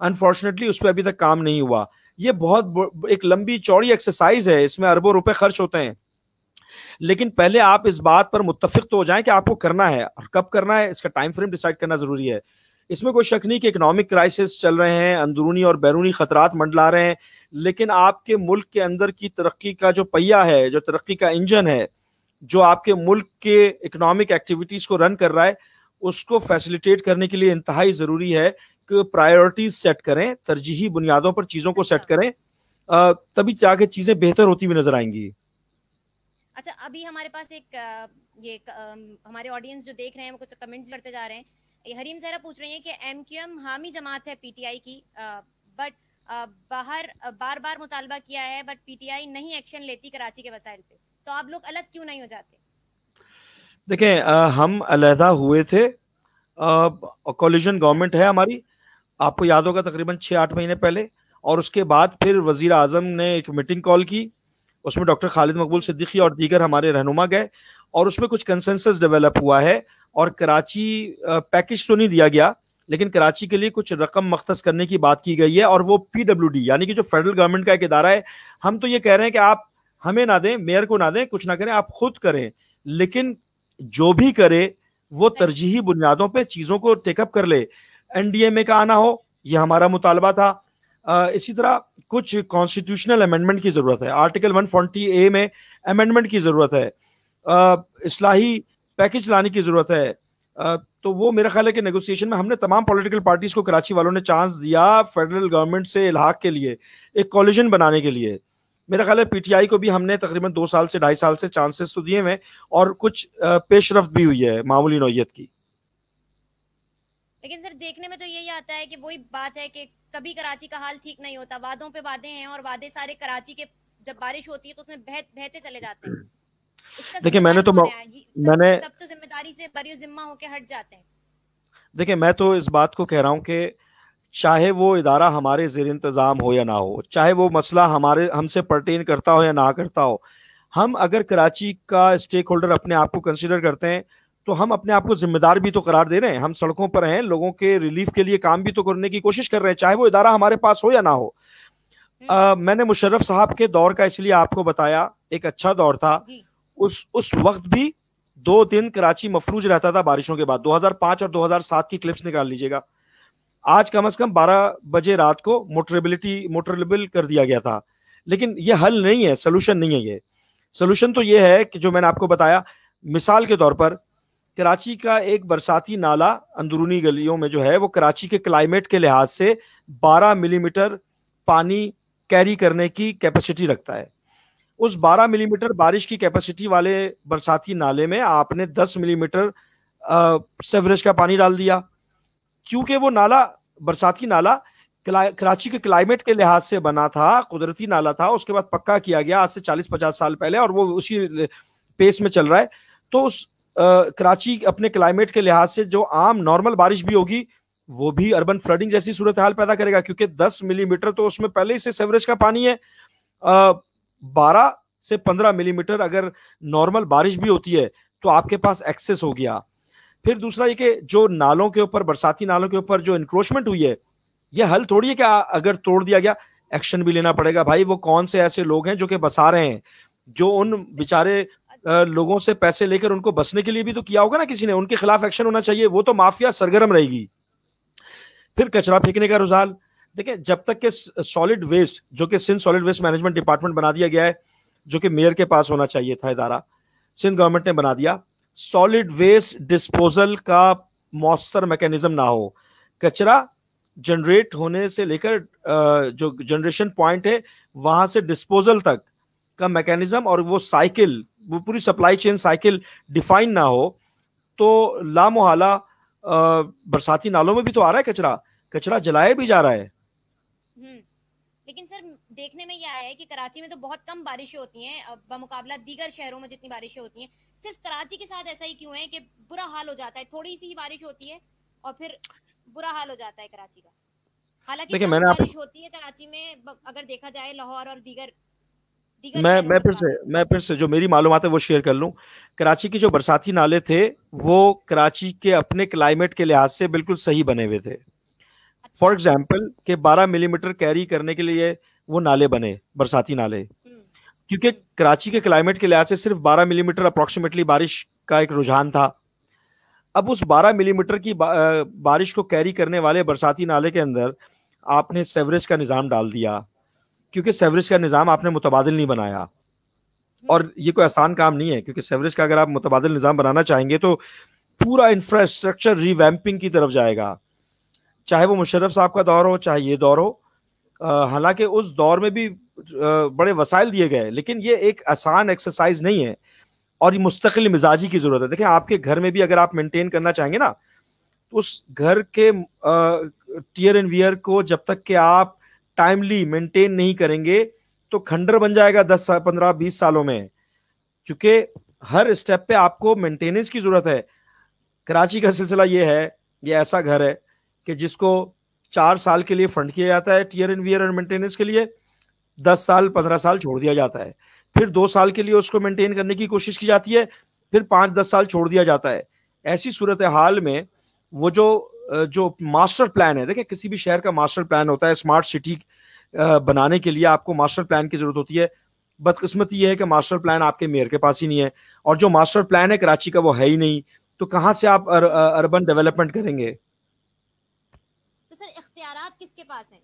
انفارچونیٹلی اس پہ ابھی تک کام نہیں ہوا. یہ بہت ایک لمبی چوڑی ایکسرسائز ہے, اس میں اربوں روپے خرچ ہوتے ہیں. لیکن پہلے آپ اس بات پر متفق تو ہو جائیں کہ آپ کو کرنا ہے, اور کب کرنا ہے اس کا ٹائم فریم ڈیسائیڈ کرنا ضروری ہے. اس میں کوئی شک نہیں کہ اکنامک کرائسس چل رہے ہیں, اندرونی اور بیرونی خطرات منڈلا رہے ہیں, لیکن آپ کے ملک کے اندر کی ترقی کا جو پہیہ ہے, جو ترقی کا انجن ہے, جو آپ کے ملک کے اکنامک ایکٹیویٹیز کو رن کر رہا ہے, اس کو فیسیلیٹیٹ کرنے کے لیے انتہائی ضروری ہے کہ پرائیورٹیز سیٹ کریں, ترجیحی بنیادوں پر چیزوں کو سیٹ کریں, تبھی جا کے چیزیں بہتر ہوتی ہوئی نظر آئیں گی. اچھا ابھی ہمارے پاس ایک یہ ہمارے آڈینس جو دیکھ رہے ہیں وہ کچھ کمنٹس کرتے جا رہے ہیں. حریم زہرا پوچھ رہی ہیں کہ ایم کیو ایم حامی جماعت ہے پی ٹی آئی کی, بٹ بار بار مطالبہ کیا ہے, بٹ پی ٹی آئی نہیں ایکشن لیتی کراچی کے وسائل پہ, تو آپ لوگ الگ کیوں نہیں ہو جاتے؟ دیکھیں ہم علیحدہ ہوئے تھے, کولیجن گورنمنٹ ہے ہماری, آپ کو یاد ہوگا تقریباً 6-8 مہینے پہلے, اور اس کے بعد پھر وزیر اعظم نے ایک میٹنگ کال کی, اس میں ڈاکٹر خالد مقبول صدیقی اور دیگر ہمارے رہنما گئے, اور اس میں کچھ کنسنسس ڈیولپ ہوا ہے, اور کراچی پیکج تو نہیں دیا گیا, لیکن کراچی کے لیے کچھ رقم مختص کرنے کی بات کی گئی ہے, اور وہ پی ڈبلیو ڈی یعنی کہ جو فیڈرل گورنمنٹ کا ایک ادارہ ہے. ہم تو یہ کہہ رہے ہیں کہ آپ ہمیں نہ دیں, میئر کو نہ دیں, کچھ نہ کریں, آپ خود کریں, لیکن جو بھی کرے وہ ترجیحی بنیادوں پہ چیزوں کو ٹیک اپ کر لے. این ڈی ایم اے کا آنا ہو, یہ ہمارا مطالبہ تھا. اسی طرح کچھ کانسٹیٹیوشنل امینڈمنٹ کی ضرورت ہے, آرٹیکل 140A میں امینڈمنٹ کی ضرورت ہے, اصلاحی پیکج لانے کی ضرورت ہے, تو وہ میرا خیال ہے کہ نیگوسیشن میں ہم نے تمام پولیٹیکل پارٹیز کو کراچی والوں نے چانس دیا فیڈرل گورنمنٹ سے الحاق کے لیے, ایک کولیجن بنانے کے لیے. میرا خیال ہے پی ٹی آئی کو بھی ہم نے تقریباً 2 سال سے 2.5 سال سے چانسز تو دیے ہوئے اور کچھ پیش رفت بھی ہوئی ہے معمولی نوعیت کی. لیکن سر دیکھنے میں تو یہی آتا ہے کہ وہی بات ہے کہ کبھی کراچی کا حال ٹھیک نہیں ہوتا, وعدوں پہ وعدے ہیں اور وعدے سارے کراچی کے جب بارش ہوتی ہے تو اس میں بہتے چلے جاتے ہیں. اس کا دیکھیں ذمہ میں دار نے تو کون ہے؟ سب تو ذمہ داری سے بری ذمہ ہو کے ہٹ جاتے ہیں. دیکھیں میں تو اس بات کو کہہ رہا ہوں کہ چاہے وہ ادارہ ہمارے زیر انتظام ہو یا نہ ہو, چاہے وہ مسئلہ ہم سے پرٹین کرتا ہو یا نہ کرتا ہو, ہم اگر کراچی کا اسٹیک ہولڈر اپنے آپ کو کنسیڈر کرتے ہیں تو ہم اپنے آپ کو ذمہ دار بھی تو قرار دے رہے ہیں. ہم سڑکوں پر ہیں, لوگوں کے ریلیف کے لیے کام بھی تو کرنے کی کوشش کر رہے ہیں, چاہے وہ ادارہ ہمارے پاس ہو یا نہ ہو. میں نے مشرف صاحب کے دور کا اس لیے آپ کو بتایا, ایک اچھا دور تھا. اس وقت بھی 2 دن کراچی مفلوج رہتا تھا بارشوں کے بعد. 2005 اور 2007 کی کلپس نکال لیجئے گا. آج کم از کم 12 بجے رات کو موٹریبل کر دیا گیا تھا. لیکن یہ حل نہیں ہے, سولوشن نہیں ہے. یہ سولوشن تو یہ ہے کہ جو میں نے آپ کو بتایا, مثال کے طور پر کراچی کا ایک برساتی نالا اندرونی گلیوں میں جو ہے وہ کراچی کے کلائمیٹ کے لحاظ سے 12 ملی میٹر پانی کیری کرنے کی کیپیسٹی رکھتا ہے. اس 12 ملی میٹر بارش کی کیپیسٹی والے برساتی نالے میں آپ نے 10 ملی میٹر سیوریج کا پانی ڈال دیا, کیونکہ وہ نالا برساتی نالا کراچی کے کلائمیٹ کے لحاظ سے بنا تھا, قدرتی نالا تھا, اس کے بعد پکا کیا گیا آج سے 40-50 سال پہلے, اور وہ اسی پیس میں چل رہا ہے. تو اس کراچی اپنے کلائمیٹ کے لحاظ سے جو عام نارمل بارش بھی ہوگی وہ بھی اربن فلڈنگ جیسی صورتحال پیدا کرے گا, کیونکہ 10 ملی میٹر تو اس میں پہلے ہی سے سیوریج کا پانی ہے. 12 سے 15 ملی میٹر اگر نارمل بارش بھی ہوتی ہے تو آپ کے پاس ایکسس ہو گیا. پھر دوسرا یہ کہ جو نالوں کے اوپر, برساتی نالوں کے اوپر جو انکروچمنٹ ہوئی ہے, یہ حل تھوڑی ہے کہ اگر توڑ دیا گیا ایکشن بھی لینا پڑے گا. بھائی وہ کون سے ایسے لوگ ہیں جو کہ بسا رہے ہیں, جو ان بیچارے لوگوں سے پیسے لے کر ان کو بسنے کے لیے بھی تو کیا ہوگا نا کسی نے, ان کے خلاف ایکشن ہونا چاہیے. وہ تو مافیا سرگرم رہے گی. پھر کچرا پھینکنے کا رجحان دیکھیں, جب تک کہ سالڈ ویسٹ, جو کہ Sindh solid waste management department بنا دیا گیا ہے, جو کہ میئر کے پاس ہونا چاہیے تھا ادارہ, سندھ گورنمنٹ نے بنا دیا. سالڈ ویسٹ ڈسپوزل کا مؤثر میکینزم نہ ہو, کچرا جنریٹ ہونے سے لے کر جو جنریشن پوائنٹ ہے وہاں سے ڈسپوزل تک کا میکینزم اور وہ سائیکل, وہ پوری سپلائی چین سائیکل ڈیفائن نہ ہو, تو لامحالہ برساتی نالوں میں بھی تو آ رہا ہے کچرا, کچرا جلایا بھی جا رہا ہے. لیکن سر دیکھنے میں یہ آیا ہے کہ کراچی میں تو بہت کم بارشیں ہوتی ہیں بمقابلہ دیگر شہروں میں جتنی بارشیں ہوتی ہیں. صرف کراچی کے ساتھ ایسا ہی کیوں ہے کہ برا حال ہو جاتا ہے, تھوڑی سی ہی بارش ہوتی ہے اور پھر برا حال ہو جاتا ہے کراچی کا. حالانکہ کم بارش ہوتی ہے کراچی میں اگر دیکھا جائے لاہور اور دیگر میں پھر سے جو میری معلومات ہے وہ شیئر کر لوں. کراچی کی جو برساتی نالے تھے وہ کراچی کے اپنے کلائمیٹ کے لحاظ سے بالکل صحیح بنے ہوئے تھے. فار ایگزامپل کہ 12 ملی میٹر کیری کرنے کے لیے وہ نالے بنے, برساتی نالے, کیونکہ کراچی کے کلائمیٹ کے لحاظ سے صرف 12 ملی میٹر اپروکسیمیٹلی بارش کا ایک رجحان تھا. اب اس 12 ملی میٹر کی بارش کو کیری کرنے والے برساتی نالے کے اندر آپ نے سیوریج کا نظام ڈال دیا, کیونکہ سیوریج کا نظام آپ نے متبادل نہیں بنایا, اور یہ کوئی آسان کام نہیں ہے, کیونکہ سیوریج کا اگر آپ متبادل نظام بنانا چاہیں گے تو پورا انفراسٹرکچر ری ویمپنگ کی طرف جائے گا, چاہے وہ مشرف صاحب کا دور ہو چاہے یہ دور ہو. حالانکہ اس دور میں بھی بڑے وسائل دیے گئے, لیکن یہ ایک آسان ایکسرسائز نہیں ہے اور یہ مستقل مزاجی کی ضرورت ہے. دیکھیں آپ کے گھر میں بھی اگر آپ مینٹین کرنا چاہیں گے نا, تو اس گھر کے ٹیئر اینڈ ویئر کو جب تک کہ آپ ٹائملی مینٹین نہیں کریں گے تو کھنڈر بن جائے گا 10 15 20 سالوں میں, کیونکہ ہر اسٹیپ پہ آپ کو مینٹیننس کی ضرورت ہے. کراچی کا سلسلہ یہ ہے, یہ ایسا گھر ہے کہ جس کو 4 سال کے لیے فنڈ کیا جاتا ہے ٹیئر اینڈ ویئر اور مینٹیننس کے لیے, 10 سال 15 سال چھوڑ دیا جاتا ہے, پھر 2 سال کے لیے اس کو مینٹین کرنے کی کوشش کی جاتی ہے, پھر 5-10 سال چھوڑ دیا جاتا ہے. ایسی صورتحال میں وہ جو ماسٹر پلان ہے, دیکھیں کسی بھی شہر کا ماسٹر پلان ہوتا ہے, اسمارٹ سٹی بنانے کے لیے آپ کو ماسٹر پلان کی ضرورت ہوتی ہے. بدقسمتی یہ ہے کہ ماسٹر پلان آپ کے میئر کے پاس ہی نہیں ہے, اور جو ماسٹر پلان ہے کراچی کا وہ ہے ہی نہیں, تو کہاں سے آپ اربن ڈیولپمنٹ کریں گے؟ تو سر اختیارات کس کے پاس ہیں؟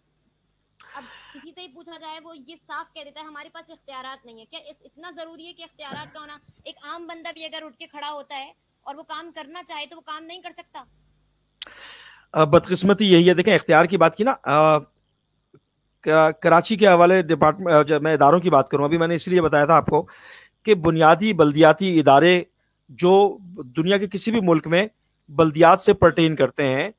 اب کسی سے ہی پوچھا جائے وہ یہ صاف کہہ دیتا ہے ہمارے پاس اختیارات نہیں ہے. کیا اتنا ضروری ہے کہ اختیارات کا ہونا؟ ایک عام بندہ بھی اگر اٹھ کے کھڑا ہوتا ہے اور وہ کام کرنا چاہے تو وہ کام نہیں کر سکتا. بدقسمتی یہی ہے. دیکھیں اختیار کی بات کی نا, کراچی کے حوالے ڈپارٹمنٹ, جب میں اداروں کی بات کروں, ابھی میں نے اس لیے بتایا تھا آپ کو کہ بنیادی بلدیاتی ادارے جو دنیا کے کسی بھی ملک میں بلدیات سے پرٹین کرتے ہیں,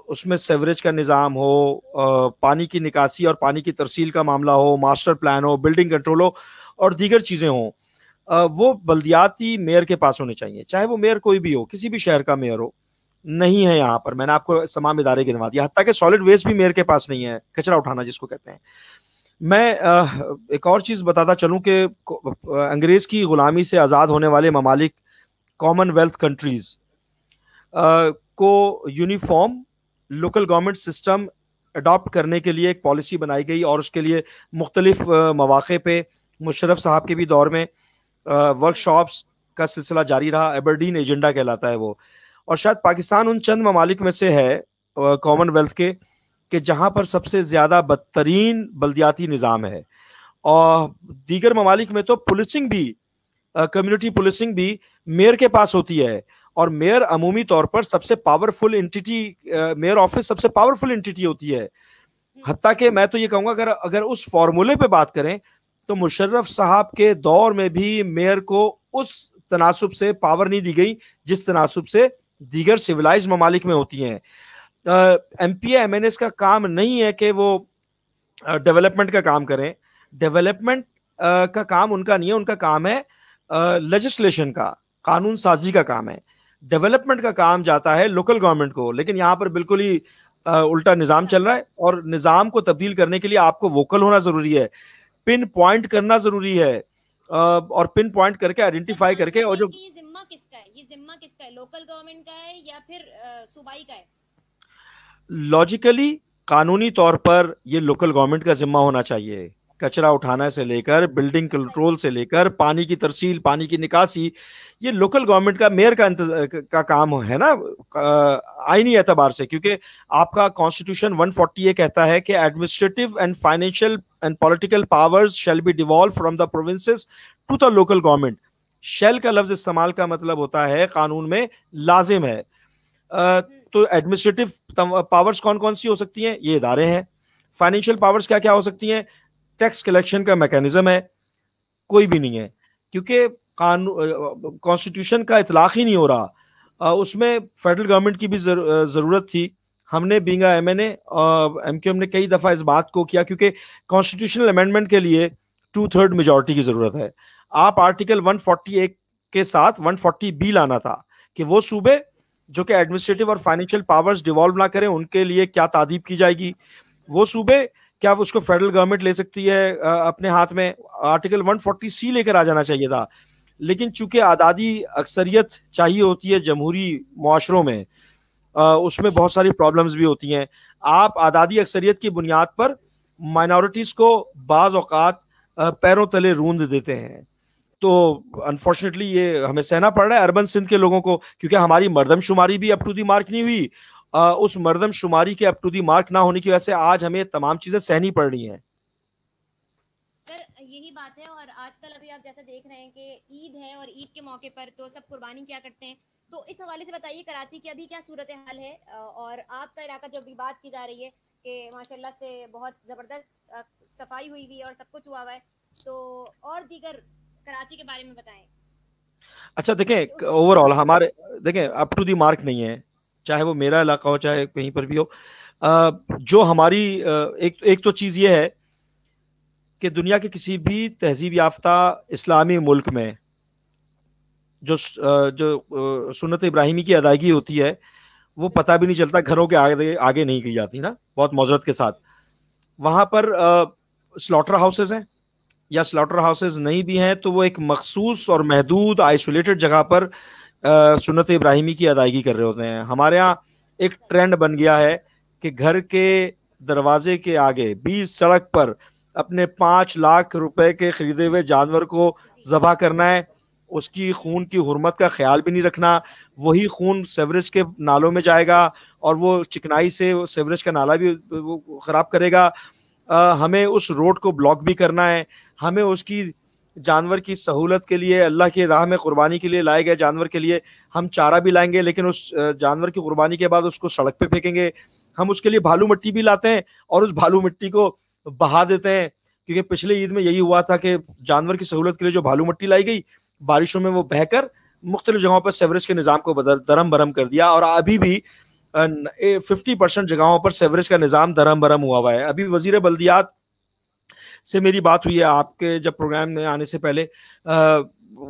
اس میں سیوریج کا نظام ہو, پانی کی نکاسی اور پانی کی ترسیل کا معاملہ ہو, ماسٹر پلان ہو, بلڈنگ کنٹرول ہو اور دیگر چیزیں ہوں, وہ بلدیاتی میئر کے پاس ہونے چاہیے, چاہے وہ میئر کوئی بھی ہو, کسی بھی شہر کا میئر ہو. نہیں ہے یہاں پر. میں نے آپ کو تمام ادارے گنوا دیا, حتیٰ کہ سالڈ ویسٹ بھی میئر کے پاس نہیں ہے, کچرا اٹھانا جس کو کہتے ہیں. میں ایک اور چیز بتاتا چلوں کہ انگریز کی غلامی سے آزاد ہونے والے ممالک, کامن ویلتھ کنٹریز کو uniform local government system adopt کرنے کے لیے ایک پالیسی بنائی گئی, اور اس کے لیے مختلف مواقع پہ مشرف صاحب کے بھی دور میں ورک شاپس کا سلسلہ جاری رہا. ایبرڈین ایجنڈا کہلاتا ہے وہ, اور شاید پاکستان ان چند ممالک میں سے ہے کامن ویلتھ کے کہ جہاں پر سب سے زیادہ بدترین بلدیاتی نظام ہے. اور دیگر ممالک میں تو پولیسنگ بھی, کمیونٹی پولیسنگ بھی میئر کے پاس ہوتی ہے, اور میئر عمومی طور پر سب سے پاورفل انٹیٹی, میئر آفس سب سے پاورفل انٹیٹی ہوتی ہے. حتیٰ کہ میں تو یہ کہوں گا اگر اس فارمولے پہ بات کریں تو مشرف صاحب کے دور میں بھی میئر کو اس تناسب سے پاور نہیں دی گئی جس تناسب سے دیگر سویلائز ممالک میں ہوتی ہیں. M P A M N S کا کام نہیں ہے کہ وہ ڈیولپمنٹ کا کام کریں, ڈیولپمنٹ کا کام ان کا نہیں ہے, ان کا کام ہے لیجسلیشن کا, قانون سازی کا کام ہے. ڈیولپمنٹ کا کام جاتا ہے لوکل گورنمنٹ کو. لیکن یہاں پر بالکل ہی الٹا نظام چل رہا ہے, اور نظام کو تبدیل کرنے کے لیے آپ کو ووکل ہونا ضروری ہے, پن پوائنٹ کرنا ضروری ہے, اور پن پوائنٹ کر کے آئیڈینٹیفائی کر کے. اور جو یہ ذمہ کس کا ہے, یہ ذمہ کس کا ہے, لوکل گورنمنٹ کا ہے یا پھر صوبائی کا ہے؟ لاجیکلی قانونی طور پر یہ لوکل گورنمنٹ کا ذمہ ہونا چاہیے. کچرا اٹھانا سے لے کر بلڈنگ کنٹرول سے لے کر پانی کی ترسیل, پانی کی نکاسی, یہ لوکل گورنمنٹ کا, میئر کا کام ہے نا آئینی اعتبار سے, کیونکہ آپ کا کانسٹیٹیوشن 140 یہ کہتا ہے کہ administrative and financial and political powers shall be devolve from the provinces to the local government. Shall کا لفظ استعمال کا مطلب ہوتا ہے قانون میں لازم ہے. تو ایڈمنسٹریٹو پاورز کون کون سی ہو سکتی ہیں, یہ ادارے ہیں. فائنینشیل پاورز کیا کیا ہو سکتی ہیں, ٹیکس کلیکشن کا میکانزم ہے, کوئی بھی نہیں ہے, کیونکہ کانسٹیٹیوشن کا اطلاق ہی نہیں ہو رہا. اس میں فیڈرل گورنمنٹ کی بھی ضرورت تھی. ہم نے بینگا M N A M Q M نے کئی دفعہ اس بات کو کیا, کیونکہ کانسٹیٹیوشنل امینڈمنٹ کے لیے 2/3 میجورٹی کی ضرورت ہے. آپ آرٹیکل 148 کے ساتھ 140B لانا تھا کہ وہ صوبے جو کہ ایڈمنسٹریٹو اور فائنینشیل پاورز ڈیوالو نہ کریں ان کے لیے کیا تعدیب کی جائے گی. وہ صوبے کیا اس کو فیڈرل گورنمنٹ لے سکتی ہے اپنے ہاتھ میں, آرٹیکل 140C لے کر آ جانا چاہیے تھا. لیکن چونکہ آزادی اکثریت چاہیے ہوتی ہے جمہوری معاشروں میں, اس میں بہت ساری پرابلمز بھی ہوتی ہیں. آپ آزادی اکثریت کی بنیاد پر مائنورٹیز کو بعض اوقات پیروں تلے روند دیتے ہیں. تو انفارچونیٹلی یہ ہمیں سہنا پڑ رہا ہے اربن سندھ کے لوگوں کو, کیونکہ ہماری مردم شماری بھی اپ ٹو دی مارک نہیں ہوئی. اس مردم شماری کے اپ ٹو دی مارک نہ ہونے کی وجہ سے آج ہمیں تمام چیزیں سہنی پڑ رہی ہیں. سر یہی بات ہے, اور آج کل ابھی آپ جیسا دیکھ رہے ہیں کہ عید ہے, اور عید کے موقع پر تو سب قربانی کیا کرتے ہیں. تو اس حوالے سے بتائیے کراچی کی ابھی کیا صورتحال ہے, اور آپ کا علاقہ جو بھی بات کی جا رہی ہے کہ ماشاءاللہ سے بہت زبردست صفائی ہوئی ہوئی ہے اور سب کچھ ہوا ہوا ہے, تو اور دیگر کراچی کے بارے میں بتائیں. اچھا دیکھیں اوور آل ہمارے, دیکھیں اپ ٹو دی مارک نہیں ہے, چاہے وہ میرا علاقہ ہو چاہے کہیں پر بھی ہو. جو ہماری ایک تو چیز یہ ہے کہ دنیا کے کسی بھی تہذیب یافتہ اسلامی ملک میں جو سنت ابراہیمی کی ادائیگی ہوتی ہے وہ پتہ بھی نہیں چلتا, گھروں کے آگے نہیں کی جاتی نا, بہت معذرت کے ساتھ. وہاں پر سلاٹر ہاؤسز ہیں, یا سلاٹر ہاؤسز نہیں بھی ہیں تو وہ ایک مخصوص اور محدود آئسولیٹڈ جگہ پر سنت ابراہیمی کی ادائیگی کر رہے ہوتے ہیں. ہمارے ہاں ایک ٹرینڈ بن گیا ہے کہ گھر کے دروازے کے آگے 20 سڑک پر اپنے 5 لاکھ روپے کے خریدے ہوئے جانور کو ذبح کرنا ہے, اس کی خون کی حرمت کا خیال بھی نہیں رکھنا. وہی خون سیوریج کے نالوں میں جائے گا اور وہ چکنائی سے سیوریج کا نالا بھی خراب کرے گا. ہمیں اس روڈ کو بلاک بھی کرنا ہے, ہمیں اس کی جانور کی سہولت کے لیے, اللہ کی راہ میں قربانی کے لیے لائے گئے جانور کے لیے ہم چارہ بھی لائیں گے, لیکن اس جانور کی قربانی کے بعد اس کو سڑک پہ پھینکیں گے. ہم اس کے لیے بھالو مٹی بھی لاتے ہیں اور اس بھالو مٹی کو بہا دیتے ہیں, کیونکہ پچھلے عید میں یہی ہوا تھا کہ جانور کی سہولت کے لیے جو بھالو مٹی لائی گئی, بارشوں میں وہ بہہ کر مختلف جگہوں پر سیوریج کے نظام کو درم برم کر دیا, اور ابھی بھی 50% جگہوں پر سیوریج کا نظام درم برم ہوا ہے. ابھی وزیر بلدیات سے میری بات ہوئی ہے آپ کے جب پروگرام میں آنے سے پہلے,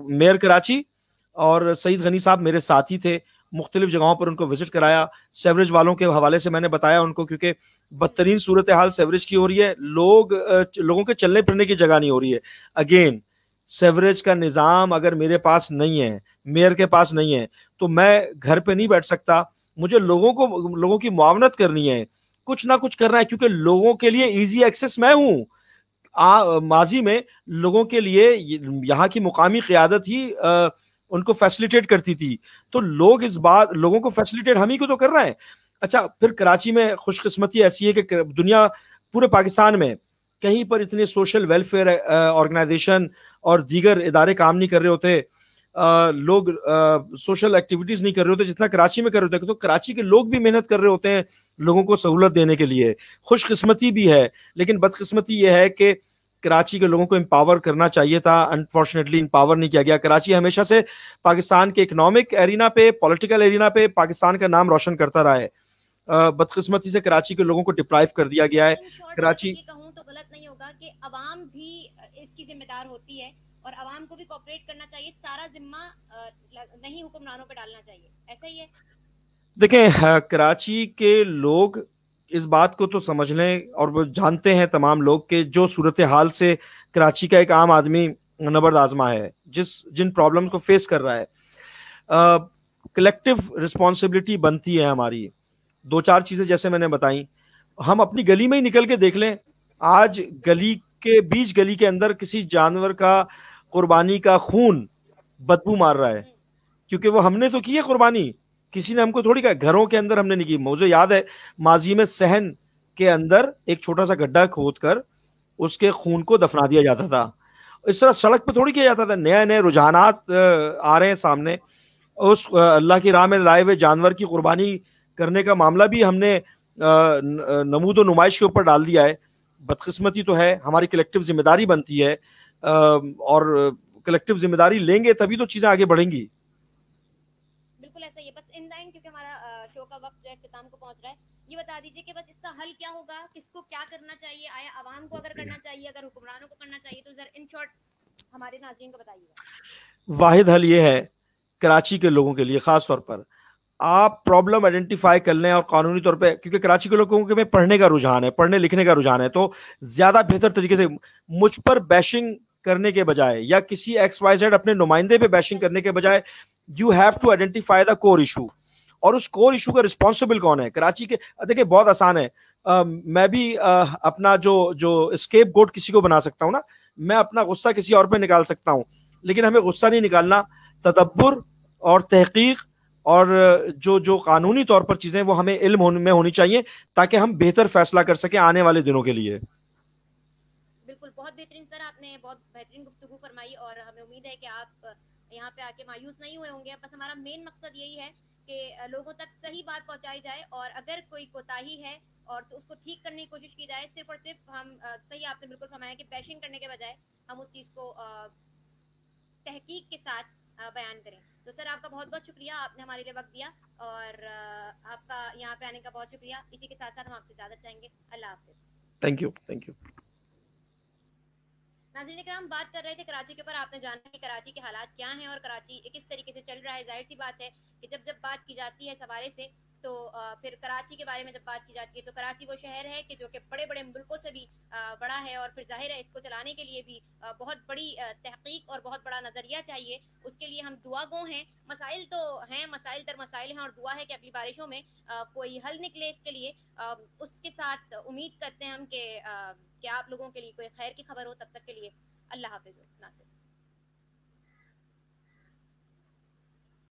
میئر کراچی اور سعید غنی صاحب میرے ساتھی تھے, مختلف جگہوں پر ان کو وزٹ کرایا. سیوریج والوں کے حوالے سے میں نے بتایا ان کو, کیونکہ بدترین صورتحال سیوریج کی ہو رہی ہے, لوگوں کے چلنے پھرنے کی جگہ نہیں ہو رہی ہے. اگین سیوریج کا نظام اگر میرے پاس نہیں ہے, میئر کے پاس نہیں ہے, تو میں گھر پہ نہیں بیٹھ سکتا. مجھے لوگوں کی معاونت کرنی ہے, کچھ نہ کچھ کرنا ہے, کیونکہ لوگوں کے لیے ایزی ایکسس میں ہوں. ماضی میں لوگوں کے لیے یہاں کی مقامی قیادت ہی ان کو فیسلیٹیٹ کرتی تھی, تو لوگوں کو فیسلیٹیٹ ہم ہی کو تو کر رہے ہیں. اچھا, پھر کراچی میں خوش قسمتی ایسی ہے کہ دنیا پورے پاکستان میں کہیں پر اتنے سوشل ویلفیئر آرگنائزیشن اور دیگر ادارے کام نہیں کر رہے ہوتے, لوگ سوشل ایکٹیویٹیز نہیں کر رہے ہوتے جتنا کراچی میں کر رہے ہوتے, تو کراچی کے لوگ بھی محنت کر رہے ہوتے ہیں لوگوں کو سہولت دینے کے لیے. خوش قسمتی بھی ہے, لیکن بدقسمتی یہ ہے کہ کراچی کے لوگوں کو امپاور کرنا چاہیے تھا, انفارچونیٹلی امپاور نہیں کیا گیا. کراچی ہمیشہ سے پاکستان کے اکنامک ایرینا پہ, پولیٹیکل ایرینا پہ پاکستان کا نام روشن کرتا رہا ہے. بدقسمتی سے کراچی کے لوگوں کو ڈپرائیو کر دیا گیا ہے. کراچی یہ کہوں تو غلط نہیں ہوگا کہ عوام بھی اس کی ذمہ دار ہوتی ہے, اور عوام کو بھی کوآپریٹ کرنا چاہیے, سارا ذمہ نہیں حکمرانوں پہ ڈالنا چاہیے, ایسا ہی ہے. دیکھیں, کراچی کے لوگ اس بات کو تو سمجھ لیں, اور وہ جانتے ہیں تمام لوگ کہ جو صورتحال سے کراچی کا ایک عام آدمی نبرد آزما ہے, جن پرابلم کو فیس کر رہا ہے, کلیکٹیو رسپانسبلٹی بنتی ہے ہماری. دو چار چیزیں جیسے میں نے بتائیں, ہم اپنی گلی میں ہی نکل کے دیکھ لیں, آج بیچ گلی کے اندر کسی جانور کا قربانی کا خون بدبو مار رہا ہے, کیونکہ وہ ہم نے تو کی ہے قربانی, کسی نے ہم کو تھوڑی کہا, گھروں کے اندر ہم نے نہیں کی. مجھے یاد ہے ماضی میں صحن کے اندر ایک چھوٹا سا گڈھا کھود کر اس کے خون کو دفنا دیا جاتا تھا. اس طرح سڑک پہ تھوڑی کیا جاتا تھا. نئے نئے رجحانات آ رہے ہیں سامنے. اس اللہ کی راہ میں لائے ہوئے جانور کی قربانی کرنے کا معاملہ بھی ہم نے نمود و نمائش کے اوپر ڈال دیا ہے. بدقسمتی تو ہے, ہماری کلیکٹیو ذمہ داری بنتی ہے, اور کلیکٹیو ذمہ داری لیں گے تبھی تو چیزیں آگے بڑھیں گی. بالکل ایسا ہی ہے. بس ان دا اینڈ, کیونکہ ہمارا شو کا وقت جو ہے اختتام کو پہنچ رہا ہے, یہ بتا دیجیے کہ بس اس کا حل کیا ہوگا, کس کو کیا کرنا چاہیے, آیا عوام کو اگر کرنا چاہیے, اگر حکمرانوں کو کرنا چاہیے, تو ذرا ان شارٹ ہمارے ناظرین کو بتائیے گا. واحد حل یہ ہے کراچی کے لوگوں کے لیے خاص طور پر, آپ پرابلم آئیڈینٹیفائی کر لیں, اور قانونی طور پہ, کیونکہ کراچی کے لوگوں کے میں پڑھنے کا رجحان ہے, پڑھنے لکھنے کا رجحان ہے, تو زیادہ بہتر طریقے سے مجھ پر بیشنگ کرنے کے بجائے, یا کسی ایکس وائی زیڈ اپنے نمائندے پہ بیشنگ کرنے کے بجائے, you have to identify the core issue. اور اس کور ایشو کا رسپانسبل کون ہے کراچی کے؟ دیکھیں بہت آسان ہے, میں بھی اپنا جو اسکیپ گوٹ کسی کو بنا سکتا ہوں نا, میں اپنا غصہ کسی اور پہ نکال سکتا ہوں, لیکن ہمیں غصہ نہیں نکالنا, تدبر اور تحقیق اور جو قانونی طور پر چیزیں وہ ہمیں علم میں ہونی چاہیے, تاکہ ہم بہتر فیصلہ کر سکیں آنے والے دنوں کے لیے. بالکل, بہت بہترین سر, آپ نے بہت بہترین گفتگو فرمائی, اور ہمیں امید ہے کہ آپ یہاں پہ آ کے مایوس نہیں ہوئے ہوں گے. بس ہمارا مین مقصد یہی ہے کہ لوگوں تک صحیح بات پہنچائی جائے, اور اگر کوئی کوتاہی ہے اور تو اس کو ٹھیک کرنے کی کوشش کی جائے. صرف اور صرف ہم صحیح, آپ نے بالکل فرمایا کہ بیشنگ کرنے کے بجائے ہم اس چیز کو تحقیق کے ساتھ بیان کریں. تو سر آپ کا بہت بہت شکریہ, آپ نے ہمارے لیے وقت دیا, اور آپ کا یہاں پہ آنے کا بہت شکریہ. اسی کے ساتھ ساتھ ہم آپ سے اجازت چاہیں گے. اللہ حافظ. Thank you. ناظرین اکرام, بات کر رہے تھے کراچی کے اوپر. آپ نے جانا کہ کراچی کے حالات کیا ہیں اور کراچی کس طریقے سے چل رہا ہے. ظاہر سی بات ہے کہ جب بات کی جاتی ہے اس حوالے سے, تو پھر کراچی کے بارے میں جب بات کی جاتی ہے, تو کراچی وہ شہر ہے کہ جو کہ بڑے بڑے ملکوں سے بھی بڑا ہے, اور پھر ظاہر ہے اس کو چلانے کے لیے بھی بہت بڑی تحقیق اور بہت بڑا نظریہ چاہیے. اس کے لیے ہم دعا گو ہیں. مسائل تو ہیں, مسائل در مسائل ہیں, اور دعا ہے کہ اگلی بارشوں میں کوئی حل نکلے اس کے لیے. اس کے ساتھ امید کرتے ہیں ہم کہ آپ لوگوں کے لیے کوئی خیر کی خبر ہو. تب تک کے لیے اللہ حافظ. ناصر.